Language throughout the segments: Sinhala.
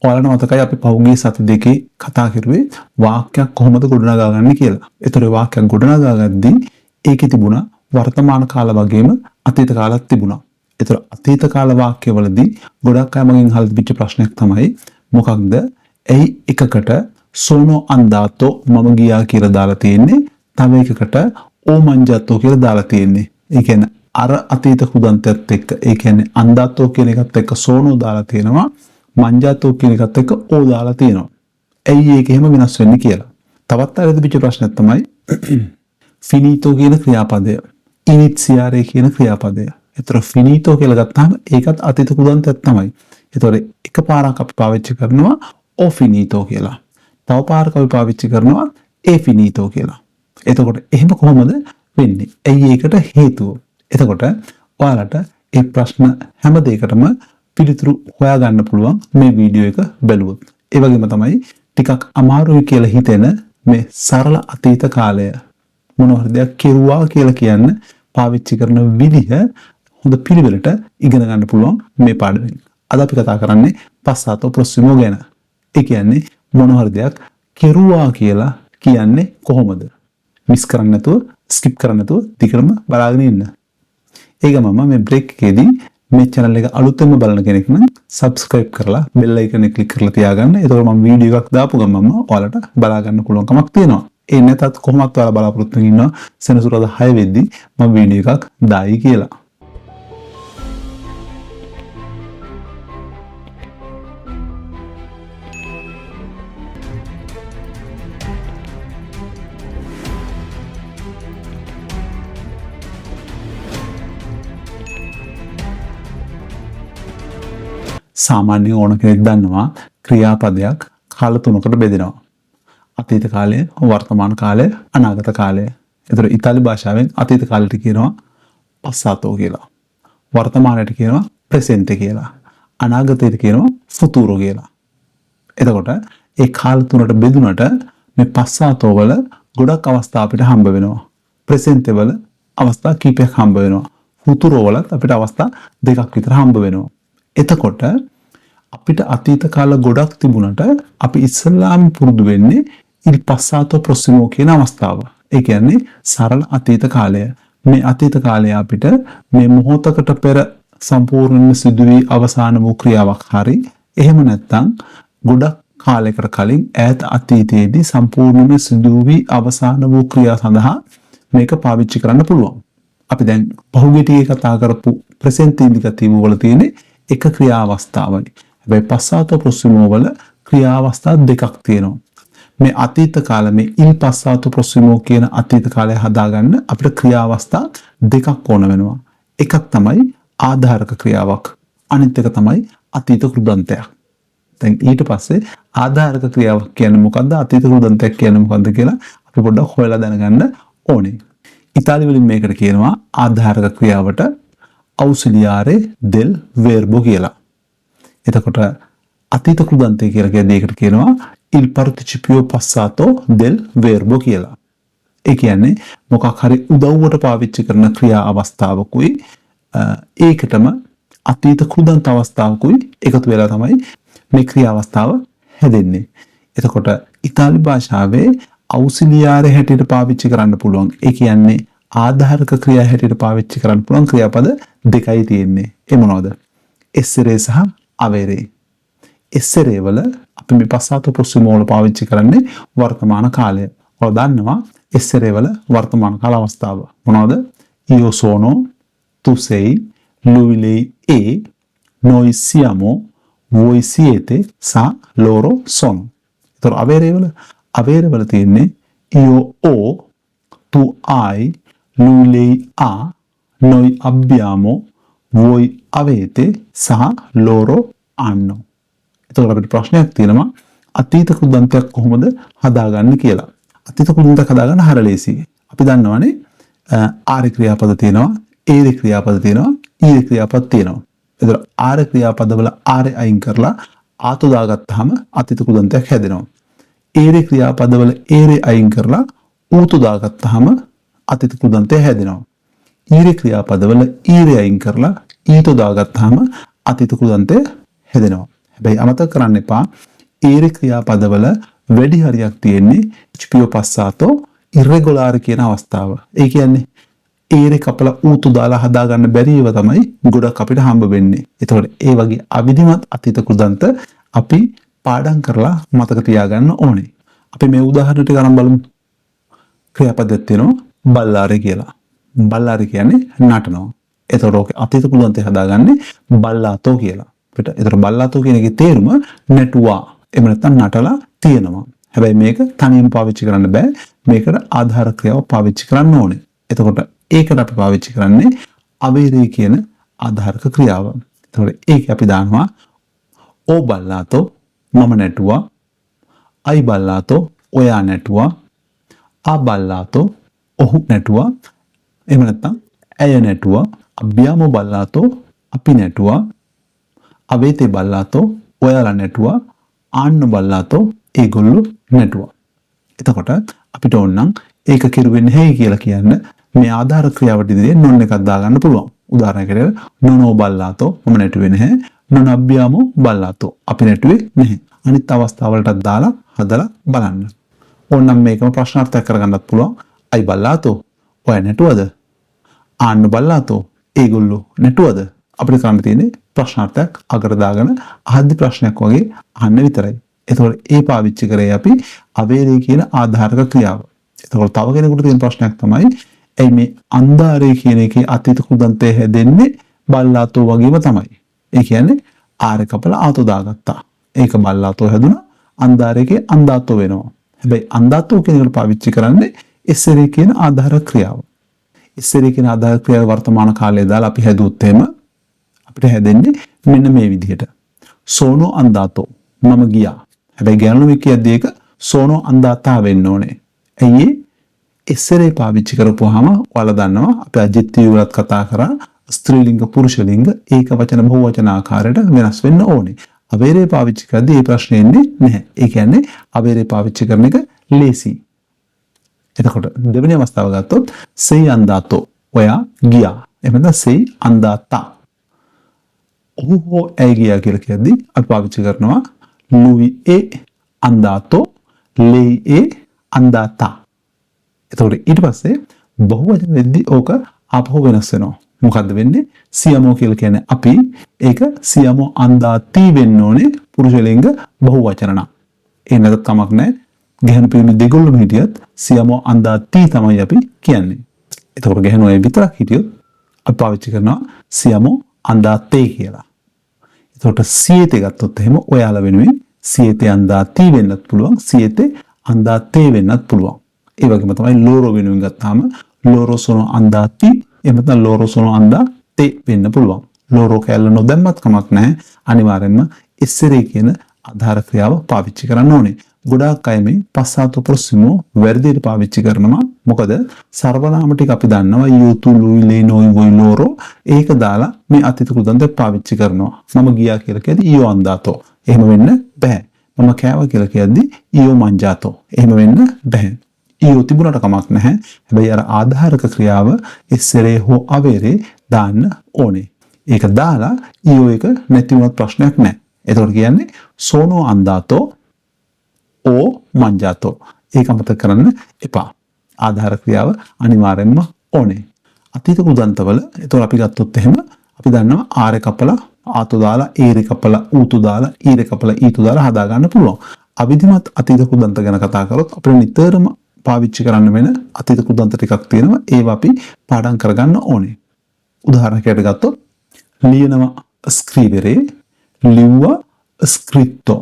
ඔයාලට මතකයි අපි පහුගිය සති දෙකේ කතා කරුවේ වාක්‍යයක් කොහොමද ගොඩනගාගන්නේ කියලා. ඒතර වාක්‍යයක් ගොඩනගා ගද්දී ඒකේ තිබුණා වර්තමාන කාල වගේම අතීත කාලත් තිබුණා. ඒතර අතීත කාල වාක්‍යවලදී ගොඩක් අය මගෙන් අහලා තිබිච්ච ප්‍රශ්නයක් තමයි මොකක්ද? එයි එකකට සෝනෝ අන්දාතෝ මම ගියා කියලා දාලා තියෙන්නේ. තව එකකට ඕ මංජාතෝ කියලා දාලා තියෙන්නේ. ඒ කියන්නේ අර අතීත කුදන්තයත් එක්ක ඒ කියන්නේ අන්දාතෝ කියන එකත් එක්ක සෝනෝ දාලා තියෙනවා. මංජාතෝ කියන එකත් එක්ක ඕ දාලා තියෙනවා. ඇයි ඒක එහෙම වෙනස් වෙන්නේ කියලා. තවත් අර තිබිච්ච ප්‍රශ්නයක් තමයි ෆිනිතෝ කියන ක්‍රියාපදය. ඉනිත්සියාරේ කියන ක්‍රියාපදය. ඒතර ෆිනිතෝ කියලා ගත්තාම ඒකත් අතීත කුදන්තයක් තමයි. ඒතර එකපාරක් අපි පාවිච්චි කරනවා ඕ ෆිනිතෝ කියලා. තව පාරක් අපි පාවිච්චි කරනවා ඒ ෆිනිතෝ කියලා. එතකොට එහෙම කොහොමද වෙන්නේ? ඇයි ඒකට හේතුව? එතකොට ඔයාලට මේ ප්‍රශ්න හැම දෙයකටම පිළිතුරු හොයාගන්න පුළුවන් මේ වීඩියෝ එක බැලුවොත්. ඒ වගේම තමයි ටිකක් අමාරුයි කියලා හිතෙන මේ සරල අතීත කාලය මොනවා හරි දෙයක් කෙරුවා කියලා කියන්න පාවිච්චි කරන විදිහ හොඳ පිළිවෙලට ඉගෙන ගන්න පුළුවන් මේ පාඩමෙන්. අද අපි කතා කරන්නේ පස්සාතෝ ප්‍රොසිමෝ ගැන. ඒ කියන්නේ මොනවා හරි දෙයක් කෙරුවා කියලා කියන්නේ කොහොමද? මිස් කරන්නේ නැතුව, ස්කිප් කරන්නේ නැතුව දිගටම බලාගෙන ඉන්න. ඒකම මේ බ්‍රේක් එකේදී මේ channel එක අලුතෙන්ම බලන කෙනෙක් නම් subscribe කරලා bell icon එක click කරලා තියාගන්න. එතකොට මම වීඩියෝ එකක් දාපු ගමන්ම ඔයාලට බලා ගන්න පුළුවන්කමක් තියෙනවා. ඒ නැතත් කොහොමවත් ඔයාලා බලාපොරොත්තු වෙන්න ඉන්නවා සෙනසුරාදා 6 වෙද්දී මම වීඩියෝ එකක් දායි කියලා. සාමාන්‍ය ඕන කෙනෙක් දන්නවා ක්‍රියාපදයක් කාල තුනකට බෙදෙනවා. අතීත කාලය, වර්තමාන කාලය, අනාගත කාලය. ඒතර ඉතාලි භාෂාවෙන් අතීත කාලයට කියනවා passato කියලා. වර්තමානයට කියනවා presente කියලා. අනාගතයට කියනවා futuro කියලා. එතකොට ඒ කාල තුනට බෙදුනට මේ passato වල ගොඩක් අවස්ථා අපිට හම්බ වෙනවා. presente වල අවස්ථා කීපයක් හම්බ වෙනවා. futuro වලත් අපිට අවස්ථා දෙකක් විතර හම්බ වෙනවා. එතකොට අපිට අතීත කාල ගොඩක් තිබුණට අපි ඉස්සල්ලාම පුරුදු වෙන්නේ il passato prossimo කියන අවස්ථාව. ඒ කියන්නේ සරල අතීත කාලය. මේ අතීත කාලය අපිට මේ මොහොතකට පෙර සම්පූර්ණයෙන්ම සිදු වී අවසන් වූ ක්‍රියාවක් හරි එහෙම නැත්නම් ගොඩක් කාලයකට කලින් ඈත අතීතයේදී සම්පූර්ණයෙන්ම සිදු වී අවසන් වූ ක්‍රියා සඳහා මේක පාවිච්චි කරන්න පුළුවන්. අපි දැන් පහුගිය ටිකේ කතා කරපු presente indicativo වල තියෙන එක ක්‍රියා අවස්ථාවයි. හැබැයි passato prossimo වල ක්‍රියා අවස්ථා දෙකක් තියෙනවා. මේ අතීත කාල මේ il passato prossimo කියන අතීත කාලය හදාගන්න අපිට ක්‍රියා අවස්ථා දෙකක් ඕන වෙනවා. එකක් තමයි ආධාරක ක්‍රියාවක්. අනිත් එක තමයි අතීත කෘදන්තයක්. දැන් ඊට පස්සේ ආධාරක ක්‍රියාවක් කියන්නේ මොකද්ද? අතීත කෘදන්තයක් කියන්නේ මොකද්ද කියලා අපි පොඩ්ඩක් හොයලා දැනගන්න ඕනේ. ඉතාලි වලින් මේකට කියනවා ආධාරක ක්‍රියාවට ausiliare del verbo කියලා. එතකොට අතීත කෘදන්තය කියලා කියන දෙයකට කියනවා il participio passato del verbo කියලා. ඒ කියන්නේ මොකක් හරි උදව්වට පාවිච්චි කරන ක්‍රියා අවස්ථාවකුයි ඒකටම අතීත කෘදන්ත අවස්ථාවකුයි එකතු වෙලා තමයි මේ ක්‍රියා අවස්ථාව හැදෙන්නේ. එතකොට ඉතාලි භාෂාවේ ausiliare හැටියට පාවිච්චි කරන්න පුළුවන්. ඒ කියන්නේ ආධාරක ක්‍රියා හැටියට පාවිච්චි කරන්න පුළුවන් ක්‍රියාපද දෙකයි තියෙන්නේ. ඒ මොනවද? essere සහ avere. essere වල අපි මේ passato prossimo වල පාවිච්චි කරන්නේ වර්තමාන කාලය. ඔයාලා දන්නවා essere වල වර්තමාන කාල අවස්ථාව මොනවද? io sono, tu sei, lui lei è, noi siamo, voi siete, sa loro sono. ඒතර avere වල තියෙන්නේ io ho, tu hai, lui lei ha, noi abbiamo, voi avete, සහ loro hanno. එතකොට අපිට ප්‍රශ්නයක් තියෙනවා අතීත කෘදන්තයක් කොහොමද හදාගන්නේ කියලා. අතීත කෘදන්තයක් හදාගන්න හරිය ලේසියි. අපි දන්නවනේ ආර්ය ක්‍රියාපද තියෙනවා, ඒරි ක්‍රියාපද තියෙනවා, ඊරි ක්‍රියාපද තියෙනවා. එතකොට ආර්ය ක්‍රියාපදවල ආර්ය අයින් කරලා ආතු දාගත්තාම අතීත කෘදන්තයක් හැදෙනවා. ඒරි ක්‍රියාපදවල ඒරි අයින් කරලා ඌතු දාගත්තාම අතීත කෘදන්තය හැදෙනවා. ඊරි ක්‍රියාපදවල ඊරි අයින් කරලා ඊතු දාගත්තාම අතීත කෘදන්තය හැදෙනවා. හැබැයි අමතක කරන්න එපා ඊරේ ක්‍රියාපදවල වැඩි හරියක් තියෙන්නේ HPO පස්සාතෝ ඉරෙගුලාර් කියන අවස්ථාව. ඒ කියන්නේ ඊරේ කපලා ඌතු දාලා හදාගන්න බැරි ඒවා තමයි ගොඩක් අපිට හම්බ වෙන්නේ. ඒතකොට ඒ වගේ අවිධිමත් අතීත කෘදන්ත අපි පාඩම් කරලා මතක තියාගන්න ඕනේ. අපි මේ උදාහරණ ටික අරන් බලමු. ක්‍රියාපදයක් තියෙනවා බල්ලාරේ කියලා. බල්ලාරේ කියන්නේ නටනවා. ඒතකොට ඔක අතීත කෘදන්තය හදාගන්නේ බල්ලාතෝ කියලා. අපිට ඒතකොට බල්ලාතෝ කියන එකේ තේරුම නැටුවා. එහෙම නැත්නම් නටලා තියෙනවා. හැබැයි මේක තනියම පාවිච්චි කරන්න බෑ. මේකට ආධාර ක්‍රියාව පාවිච්චි කරන්න ඕනේ. එතකොට ඒකට අපි පාවිච්චි කරන්නේ අවේරේ කියන ආධාරක ක්‍රියාව. එතකොට ඒක අපි දානවා ඕ බල්ලාතෝ මම නැටුවා. අයි බල්ලාතෝ ඔයා නැටුවා. ආ බල්ලාතෝ ඔහු නැටුවා. එහෙම නැත්නම් ඇය නැටුවා. අභ්‍යාමෝ බල්ලාතෝ අපි නැටුවා. අවේතේ බල්ලාතෝ ඔයාලා නැටුවා. ආන්න බල්ලාතෝ ඒගොල්ලෝ නැටුවා. එතකොට අපිට ඕනනම් ඒක කිරුවේ නැහැ කියලා කියන්න මේ ආධාර ක්‍රියාවට ඉදිරියේ නොන් එකක් දාගන්න පුළුවන්. උදාහරණයකට නොනෝ බල්ලාතෝ මම නැටුවේ නැහැ. නොන අභ්‍යාමෝ බල්ලාතෝ අපි නැටුවේ නැහැ. අනිත් අවස්ථාවලටත් දාලා හදලා බලන්න. ඕනනම් මේකම ප්‍රශ්නාර්ථයක් කරගන්නත් පුළුවන්. අයි බල්ලාතෝ ඔයා නැටුවද? ආන්න බල්ලාතෝ ඒගොල්ලෝ නැටුවද? අපිට කරන්න තියෙන්නේ ප්‍රශ්නාර්ථයක් අගට දාගෙන අහද්දි ප්‍රශ්නයක් වගේ අහන්න විතරයි. එතකොට ඒ පාවිච්චි කරේ අපි අවේරේ කියන ආධාරක ක්‍රියාව. එතකොට තව කෙනෙකුට තියෙන ප්‍රශ්නයක් තමයි එයි මේ අන්දාරේ කියන එකේ අතීත කෘදන්තය හැදෙන්නේ බල්ලාතෝ වගේම තමයි. ඒ කියන්නේ ආරේ කපලා ආතෝ දාගත්තා. ඒක බල්ලාතෝ හැදුනා. අන්දාරේකේ අන්දාතෝ වෙනවා. හැබැයි අන්දාතෝ කියන එකට පාවිච්චි කරන්නේ එස්සරේ කියන ආධාර ක්‍රියාව. එස්සරේ කියන ආධාර ක්‍රියාව වර්තමාන කාලයේ දාලා අපි හැදුවොත් එහෙම අපිට හැදෙන්නේ මෙන්න මේ විදිහට. සෝනෝ අන්දාතෝ මම ගියා. හැබැයි ගැණුමේ කියද්දී ඒක සෝනෝ අන්දාතා වෙන්න ඕනේ. ඇයි එස්සරේ පාවිච්චි කරපුවාම ඔයාලා දන්නවා අපි අජිත්‍ය වලත් කතා කරා ස්ත්‍රීලිංග පුරුෂලිංග ඒක වචන බහුව වචන ආකාරයට වෙනස් වෙන්න ඕනේ. අවේරේ පාවිච්චි කරද්දී මේ ප්‍රශ්නේ එන්නේ නැහැ. ඒ කියන්නේ අවේරේ පාවිච්චි කරන එක ලේසි. එතකොට දෙවෙනි අවස්ථාව ගත්තොත් සෙයි අන්දාතෝ ඔයා ගියා. එහෙම නැත්නම් සෙයි අන්දාතා. ඔහු හෝ ඇයි ගියා කියලා කියද්දී අපි පාවිච්චි කරනවා ලුයි ඒ අන්දාතෝ ලෙයි ඒ අන්දාතා. එතකොට ඊට පස්සේ බහුවචන වෙද්දී ඕක ආපහු වෙනස් වෙනවා. මොකද්ද වෙන්නේ? සියමෝ කියලා කියන්නේ අපි ඒක සියමෝ අන්දාති වෙන්න ඕනේ පුරුෂලිංග බහුවචන නම්. ඒ නැත්නම් කමක් නැහැ. ගැහණු පිරිමි දෙගොල්ලම හිටියත් සියමෝ අන්දාති තමයි අපි කියන්නේ. එතකොට ගැහණු අය විතරක් හිටියොත් අපි පාවිච්චි කරනවා සියමෝ අන්දාතේ කියලා. එතකොට සියතේ ගත්තොත් එහෙම ඔයාලා වෙනුවෙන් සියතේ අන්දාති වෙන්නත් පුළුවන්. සියතේ අන්දාතේ වෙන්නත් පුළුවන්. ඒ වගේම තමයි ලෝරෝ වෙනුවෙන් ගත්තාම ලෝරෝ සොනෝ අන්දාති එහෙම නැත්නම් ලෝරෝ සොනෝ අන්දාතේ වෙන්න පුළුවන්. ලෝරෝ කැල්ල නොදැම්මත් කමක් නැහැ. අනිවාර්යෙන්ම එස්සරේ කියන ආධාර ක්‍රියාව පාවිච්චි කරන්න ඕනේ. ගොඩාක් අය මේ පස්සාතෝ ප්‍රොසිමෝ වැඩියට පාවිච්චි කරනවා. මොකද සර්වනාම ටික අපි දන්නවා යූතු ලුයි ලේ නොයි වොයි ලෝරෝ ඒක දාලා මේ අතීත කෘදන්ත පාවිච්චි කරනවා. මම ගියා කියලා කියද්දී ඊයෝ අන්දාතෝ. එහෙම වෙන්න බෑ. මම කෑවා කියලා කියද්දී ඊයෝ මංජාතෝ. එහෙම වෙන්න බෑ. ඊයෝ තිබුණාට කමක් නැහැ. හැබැයි අර ආධාරක ක්‍රියාව එස්සරේ හෝ අවේරේ දාන්න ඕනේ. ඒක දාලා ඊයෝ එක නැති වුණත් ප්‍රශ්නයක් නැහැ. එතකොට කියන්නේ සෝනෝ අන්දාතෝ ඕ මංජාතෝ. ඒක අමතක කරන්න එපා. ආධාර ක්‍රියාව අනිවාර්යෙන්ම ඕනේ. අතීත කෘදන්තවල එතකොට අපි ගත්තොත් එහෙම අපි දන්නවා ආරේ කපලා ආතෝ දාලා ඒරේ කපලා ඌතු දාලා ඊරේ කපලා ඊතු දාලා හදා ගන්න පුළුවන්. අවිධිමත් අතීත කෘදන්ත ගැන කතා කරොත් අපිට නිතරම පාවිච්චි කරන්න වෙන අතීත කෘදන්ත ටිකක් තියෙනවා. ඒවා අපි පාඩම් කරගන්න ඕනේ. උදාහරණයකට ගත්තොත් ලියනවා ස්ක්‍රීවරේ ලිව්වා ස්ක්‍රිප්තෝ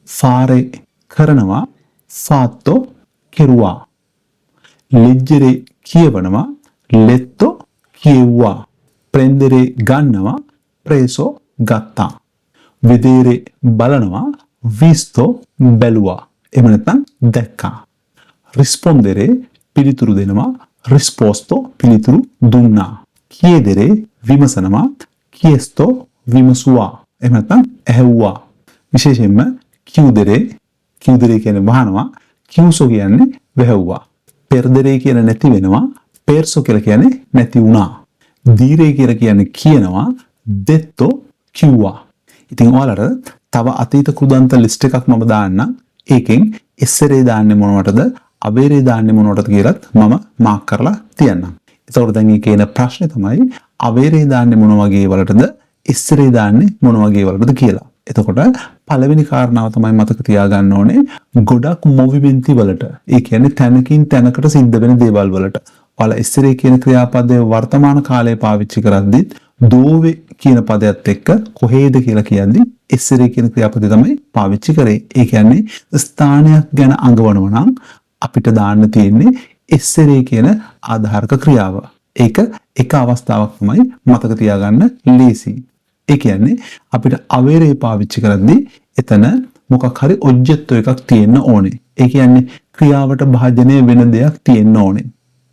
ෆාරේ කරනවා ෆාත්තෝ කෙරුවා ලිජ්ජරේ කියවනවා ලෙත්තෝ කියෙව්වා ප්‍රෙන්දරේ ගන්නවා ප්‍රේසෝ ගත්තා විදේරේ බලනවා විස්තෝ බැලුවා එහෙම නැත්නම් දැක්කා රිස්පොන්දරේ පිළිතුරු දෙනවා රිස්පෝස්තෝ පිළිතුරු දුන්නා කියෙදරේ විමසනවා කියෙස්තෝ විමසුවා එහෙම නැත්නම් ඇහැව්වා විශේෂයෙන්ම කිව්දරේ කියන්නේ වහනවා කිව්සෝ කියන්නේ වැහැව්වා පෙර්දරේ කියන නැති වෙනවා පෙර්සෝ කියලා කියන්නේ නැති වුණා දීරේ කියලා කියන්නේ කියනවා දෙත්තෝ කිව්වා ඉතින් ඔයාලට තව අතීත කෘදාන්ත ලිස්ට් එකක් මම දාන්නම්. ඒකෙන් ඉස්සරේ දාන්නේ මොනවටද අවේරේ දාන්නේ මොනවටද කියලාත් මම මාක් කරලා තියන්නම්. ඒතකොට දැන් මේ කියන ප්‍රශ්නේ තමයි අවේරේ දාන්නේ මොන වගේ වලටද ඉස්සරේ දාන්නේ මොන වගේ වලටද කියලා. එතකොට පළවෙනි කාරණාව තමයි මතක තියාගන්න ඕනේ ගොඩක් මොවිමෙන්ටි වලට. ඒ කියන්නේ තැනකින් තැනකට සිද්ධ වෙන දේවල් වලට. ඔයාලා ඉස්සරේ කියන ක්‍රියාපදයේ වර්තමාන කාලයේ පාවිච්චි කරද්දී දෝවේ කියන පදයට එක්ක කොහේද කියලා කියද්දී ඉස්සරේ කියන ක්‍රියාපදය තමයි පාවිච්චි කරේ. ඒ කියන්නේ ස්ථානයක් ගැන අඟවනවා නම් අපිට දාන්න තියෙන්නේ ඉස්සරේ කියන ආධාරක ක්‍රියාව. ඒක එක අවස්ථාවක් තමයි මතක තියාගන්න ලේසි. ඒ කියන්නේ අපිට අවේරේ පාවිච්චි කරද්දී එතන මොකක් හරි ඔබ්ජෙක්ට් එකක් තියෙන්න ඕනේ. ඒ කියන්නේ ක්‍රියාවට භාජනය වෙන දෙයක් තියෙන්න ඕනේ.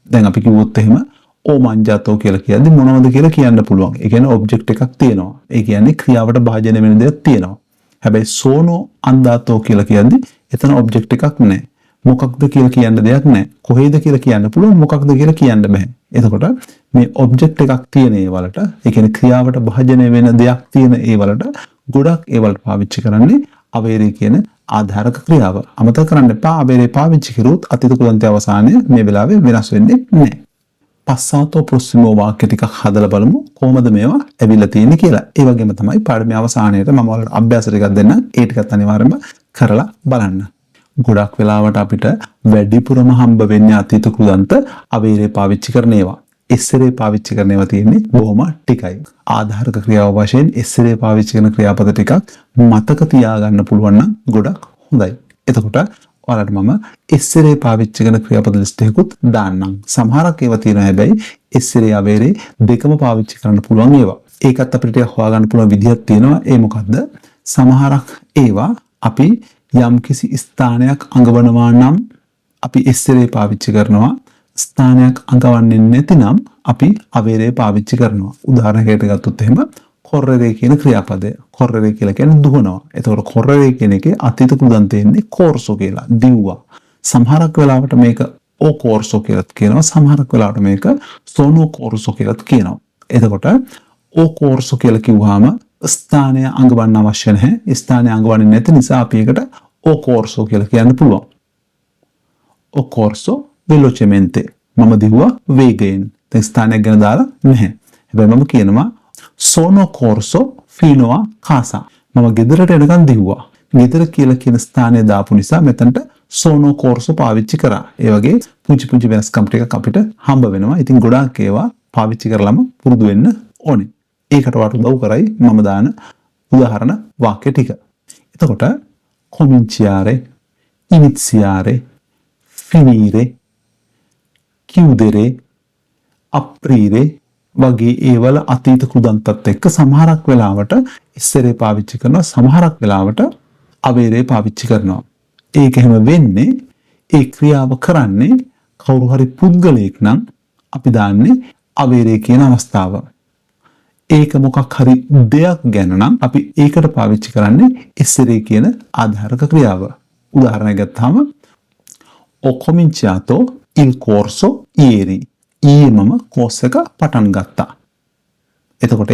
දැන් අපි කිව්වොත් එහෙම ඕමංජාතෝ කියලා කියද්දි මොනවද කියලා කියන්න පුළුවන්. ඒ කියන්නේ ඔබ්ජෙක්ට් එකක් තියෙනවා. ඒ කියන්නේ ක්‍රියාවට භාජනය වෙන දෙයක් තියෙනවා. හැබැයි සෝනෝ අන්දාතෝ කියලා කියද්දි එතන ඔබ්ජෙක්ට් එකක් නැහැ. මොකක්ද කියලා කියන්න දෙයක් නැහැ. කොහේද කියලා කියන්න පුළුවන් මොකක්ද කියලා කියන්න බෑ. එතකොට මේ ඔබ්ජෙක්ට් එකක් තියෙන ඒ වලට ඒ කියන්නේ ක්‍රියාවට භාජනය වෙන දෙයක් තියෙන ඒ වලට ගොඩක් ඒ වලට පාවිච්චි කරන්නේ අවේරේ කියන ආධාරක ක්‍රියාව. අමතක කරන්න එපා අවේරේ පාවිච්චි කරුවොත් අතීත කෘදාන්තයේ අවසානයේ මේ වෙලාවේ වෙනස් වෙන්නේ නැහැ. පස්සාතෝ ප්‍රොක්සිමෝ වාක්‍ය ටිකක් හදලා බලමු කොහොමද මේවා ඇවිල්ලා තියෙන්නේ කියලා. ඒ වගේම තමයි පාඩමේ අවසානයේට මම ඔයාලට අභ්‍යාස ටිකක් දෙන්නම්. ඒ ටිකත් අනිවාර්යයෙන්ම කරලා බලන්න. ගොඩක් වෙලාවට අපිට වැඩිපුරම හම්බ වෙන්නේ අතීත කෘදාන්ත අවේරේ පාවිච්චි කරන ඒවා. ඉස්සරේ පාවිච්චි කරන ඒවා තියෙන්නේ බොහොම ටිකයි. ආධාරක ක්‍රියාව වශයෙන් ඉස්සරේ පාවිච්චි කරන ක්‍රියාපද ටිකක් මතක තියාගන්න පුළුවන් නම් ගොඩක් හොඳයි. එතකොට ඔයාලට මම ඉස්සරේ පාවිච්චි කරන ක්‍රියාපද ලිස්ට් එකකුත් දාන්නම්. සමහරක් ඒවා තියෙනවා හැබැයි ඉස්සරේ අවේරේ දෙකම පාවිච්චි කරන්න පුළුවන් ඒවා. ඒකත් අපිට හොයාගන්න පුළුවන් විදිහක් තියෙනවා. ඒ මොකද්ද? සමහරක් ඒවා අපි යම්කිසි ස්ථානයක් අඟවනවා නම් අපි ඉස්සරේ පාවිච්චි කරනවා. ස්ථානයක් අඟවන්නේ නැතිනම් අපි අවේරේ පාවිච්චි කරනවා. උදාහරණයකට ගත්තොත් එහෙම කොර්රරේ කියන ක්‍රියාපදය. කොර්රරේ කියලා කියන්නේ දුවනවා. එතකොට කොර්රරේ කියන එකේ අතීත කෘදාන්තයේ ඉන්නේ කෝර්සෝ කියලා. දිව්වා. සමහරක් වෙලාවට මේක ඕ කෝර්සෝ කියලාත් කියනවා. සමහරක් වෙලාවට මේක සෝනෝ කෝර්සෝ කියලාත් කියනවා. එතකොට ඕ කෝර්සෝ කියලා කිව්වහම ස්ථානය අඟවන්න අවශ්‍ය නැහැ. ස්ථානය අඟවන්නේ නැති නිසා අපි ඒකට ඕ කෝර්සෝ කියලා කියන්න පුළුවන්. ඕ කෝර්සෝ වෙලොචෙමෙන්තේ. මම දිව්වා වේගයෙන්. දැන් ස්ථානයක් ගැන දාලා නැහැ. හැබැයි මම කියනවා සෝනෝ කෝර්සෝ ෆීනෝවා කාසා. මම ගෙදරට එනකන් දිව්වා. ගෙදර කියලා කියන ස්ථානය දාපු නිසා මෙතනට සෝනෝ කෝර්සෝ පාවිච්චි කරා. ඒ වගේ පුංචි පුංචි වෙනස්කම් ටිකක් අපිට හම්බ වෙනවා. ඉතින් ගොඩාක් ඒවා පාවිච්චි කරලම පුරුදු වෙන්න ඕනේ. ඒකට වට උදව් කරයි මම දාන උදාහරණ වාක්‍ය ටික. එතකොට කොමින්චියාරේ, ඉනිත්සියාරේ, ෆිනීරේ, කිව්දෙරේ, අප්‍රීරේ වගේ ඒවල අතීත කෘදාන්තත් එක්ක සමහරක් වෙලාවට ඉස්සරේ පාවිච්චි කරනවා. සමහරක් වෙලාවට අවේරේ පාවිච්චි කරනවා. ඒක එහෙම වෙන්නේ ඒ ක්‍රියාව කරන්නේ කවුරු හරි පුද්ගලයෙක් නම් අපි දාන්නේ අවේරේ කියන අවස්ථාව. ඒක මොකක් හරි දෙයක් ගැන නම් අපි ඒකට පාවිච්චි කරන්නේ ඉස්සරේ කියන ආධාරක ක්‍රියාව. උදාහරණයක් ගත්තාම ho cominciato il corso ieri. ඊයේ මම කෝස් එක පටන් ගත්තා. එතකොට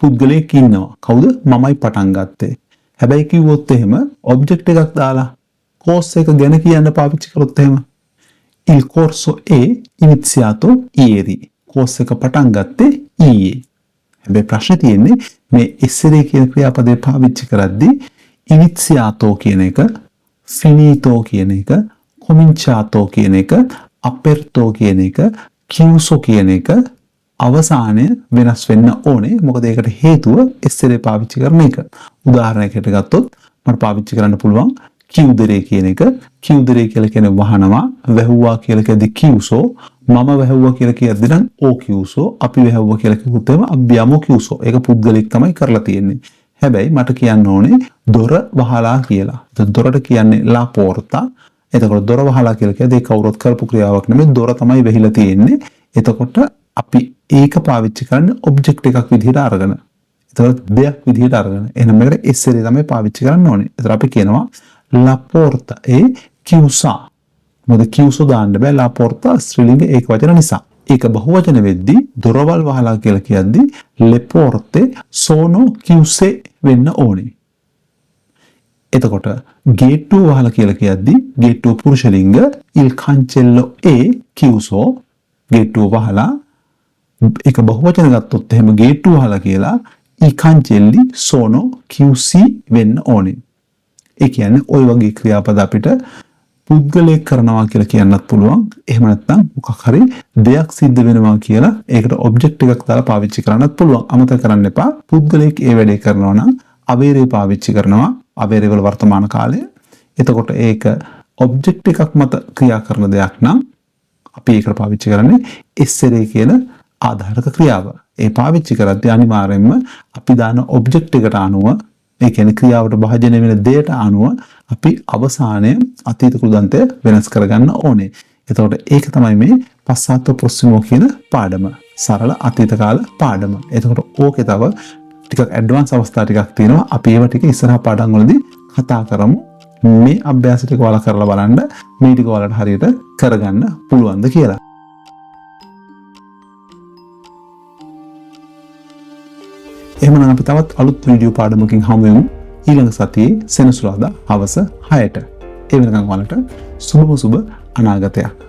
පුද්ගලයෙක් ඉන්නවා. කවුද? මමයි පටන් ගත්තේ. හැබැයි කිව්වොත් එහෙම ඔබ්ජෙක්ට් එකක් දාලා කෝස් එක ගැන කියන්න පාවිච්චි කරොත් එහෙම il corso è iniziato ieri. Course එක පටන් ගත්තේ ඊයේ. හැබැයි ප්‍රශ්නේ තියෙන්නේ මේ ඉස්සරේ කියන ක්‍රියාපදේ පාවිච්චි කරද්දී iniziato කියන එක, finito කියන එක, cominciato කියන එක, aperto කියන එක, chiuso කියන එක අවසානය වෙනස් වෙන්න ඕනේ. මොකද ඒකට හේතුව ඉස්සරේ පාවිච්චි කරන එක. උදාහරණයකට ගත්තොත් මට පාවිච්චි කරන්න පුළුවන් chiudere කියන එක. chiudere කියලා කියන්නේ වහනවා. වැහුවා කියලා කියද්දී chiuso. මම වැහුවා කියලා කියද්දී නම් o chiuso. අපි වැහුවා කියලා කිව්වොත් එම abbiamo chiuso. ඒක පුද්ගලෙක් තමයි කරලා තියෙන්නේ. හැබැයි මට කියන්න ඕනේ දොර වහලා කියලා. දොරට කියන්නේ la porta. එතකොට දොර වහලා කියලා කියද්දී කවුරුත් කරපු ක්‍රියාවක් නෙමෙයි, දොර තමයි වෙහිලා තියෙන්නේ. එතකොට අපි ඒක පාවිච්චි කරන්නේ ඔබ්ජෙක්ට් එකක් විදිහට අරගෙන. එතකොට දෙයක් විදිහට අරගෙන. එහෙනම් මේකට ඉස්සරේ තමයි පාවිච්චි කරන්න ඕනේ. එතකොට අපි කියනවා la porta è chiusa. මොකද chiuso දාන්න බෑ la porta ස්ත්‍රීලිංග ඒක වචන නිසා. ඒක බහුවචන වෙද්දී දොරවල් වහලා කියලා කියද්දී le porte sono chiuse වෙන්න ඕනේ. එතකොට ගේට්ටුව වහලා කියලා කියද්දි ගේට්ටුව පුරුෂ ලිංග il cancello è chiuso ගේට්ටුව වහලා ඒක බහුවචන ගත්තොත් එහෙම ගේට්ටුව වහලා කියලා i cancelli sono chiusi වෙන්න ඕනේ. ඒ කියන්නේ ওই වගේ ක්‍රියාපද අපිට පුද්ගලයෙක් කරනවා කියලා කියන්නත් පුළුවන්. එහෙම නැත්නම් මොකක් හරි දෙයක් සිද්ධ වෙනවා කියලා ඒකට ඔබ්ජෙක්ට් එකක් දාලා පාවිච්චි කරන්නත් පුළුවන්. අමතක කරන්න එපා. පුද්ගලයෙක් ඒ වැඩේ කරනවා නම් අවේරේ පාවිච්චි කරනවා. අවේරේ වල වර්තමාන කාලය. එතකොට ඒක ඔබ්ජෙක්ට් එකක් මත ක්‍රියා කරන දෙයක් නම් අපි ඒකට පාවිච්චි කරන්නේ essere කියන ආධාරක ක්‍රියාව. ඒ පාවිච්චි කරද්දී අනිවාර්යයෙන්ම අපි දාන ඔබ්ජෙක්ට් එකට අනුව ඒ කියන්නේ ක්‍රියාවට භාජනය වෙන දෙයට අනුව අපි අවසානයේ අතීත කෘදන්තය වෙනස් කරගන්න ඕනේ. එතකොට ඒක තමයි මේ පස්සාත්ව ප්‍රොක්සිමෝ කියන පාඩම. සරල අතීත කාල පාඩම. එතකොට ඕකේ තව ටිකක් ඇඩ්වාන්ස් අවස්ථා ටිකක් තියෙනවා. අපි ඒවා ටික ඉස්සරහා පාඩම් වලදී කතා කරමු. මේ අභ්‍යාස ටික ඔයාලා කරලා බලන්න මේ ටික ඔයාලට හරියට කරගන්න පුළුවන්ද කියලා. එහෙමනම් අපි තවත් අලුත් වීඩියෝ පාඩමකින් හමු වෙමු ඊළඟ සතියේ සෙනසුරාදා හවස 6ට. ඒ වෙනකන් ඔයාලට සුබ අනාගතයක්.